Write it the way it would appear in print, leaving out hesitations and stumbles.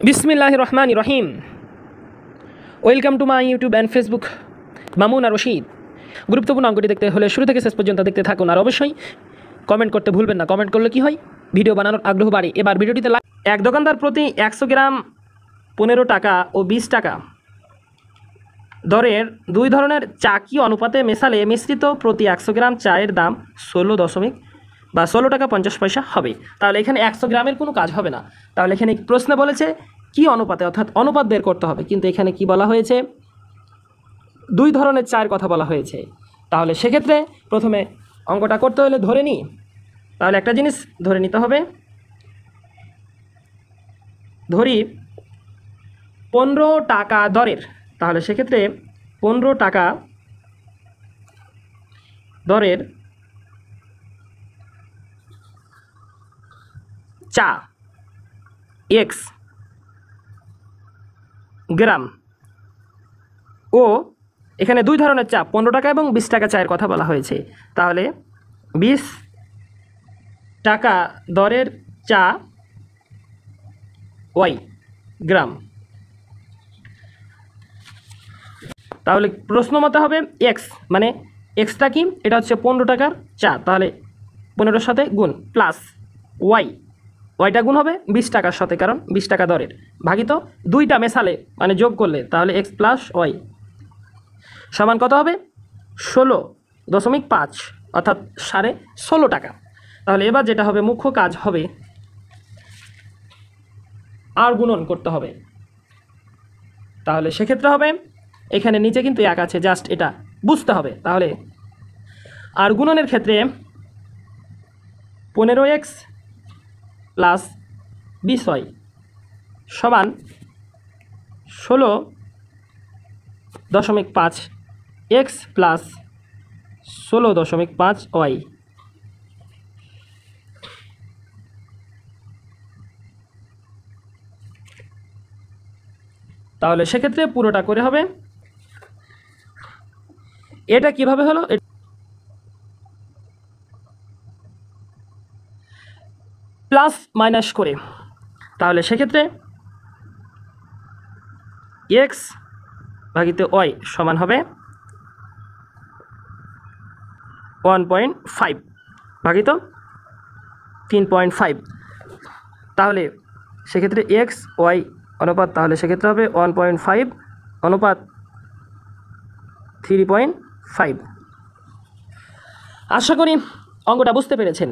বিসমিল্লাহির রহমানির রহিম। Welcome to my YouTube and Facebook Mamun Ar Rashid. গুরুত্বপূর্ণ অঙ্কটি দেখতে হলে শুরু থেকে শেষ পর্যন্ত দেখতে থাকুন, আর অবশ্যই কমেন্ট করতে ভুলবেন না। কমেন্ট করলে কি হয়, ভিডিও বানানোর আগ্রহ বাড়ে। এবার ভিডিওটিতে এক দোকানদার প্রতি 100 গ্রাম 15 টাকা ও 20 টাকা দরের দুই ধরনের চা কি অনুপাতে মেশালে মিশ্রিত প্রতি 100 গ্রাম চায়ের দাম 16 টাকা 50 পয়সা হবে। তাহলে এখানে 100 গ্রামের কোনো কাজ হবে না। তাহলে এখানে প্রশ্নে বলেছে কি অনুপাতে, অর্থাৎ অনুপাত বের করতে হবে, কিন্তু এখানে কি বলা হয়েছে, দুই ধরনের চায়ের কথা বলা হয়েছে। তাহলে সেক্ষেত্রে প্রথমে অঙ্কটা করতে হলে ধরে নিই। তাহলে একটা জিনিস ধরে নিতে হবে, ধরি 15 টাকা দরের। তাহলে সেক্ষেত্রে 15 টাকা দরের চা এক্স গ্রাম ও এখানে দুই ধরনের চা 15 টাকা এবং 20 টাকা চায়ের কথা বলা হয়েছে। তাহলে 20 টাকা দরের চা ওয়াই গ্রাম। তাহলে প্রশ্ন মতে হবে এক্স, মানে এক্সটা কি, এটা হচ্ছে 15 টাকার চা, তাহলে 15-এর সাথে গুণ প্লাস ওয়াইটা গুণ হবে 20 টাকার সাথে, কারণ 20 টাকা দরের, ভাগিত দুইটা মেশালে মানে যোগ করলে, তাহলে এক্স প্লাস ওয়াই সমান কত হবে 16.5, অর্থাৎ 16.5 টাকা। তাহলে এবার যেটা হবে, মুখ্য কাজ হবে আর গুণন করতে হবে। তাহলে সেক্ষেত্রে হবে, এখানে নিচে কিন্তু এক আছে, জাস্ট এটা বুঝতে হবে। তাহলে আর গুণনের ক্ষেত্রে 15x প্লাস 20y সমান 16.5 এক্স প্লাস 16.5 ওয়াই। তাহলে সেক্ষেত্রে পুরোটা করে হবে, এটা কিভাবে হলো, প্লাস মাইনাস করে। তাহলে সেক্ষেত্রে এক্স ভাগিত ওয়াই সমান হবে 1.5 ভাগিত 3.5। তাহলে সেক্ষেত্রে এক্স ওয়াই অনুপাত, তাহলে সেক্ষেত্রে হবে 1.5 অনুপাত 3.5। আশা করি অঙ্কটা বুঝতে পেরেছেন।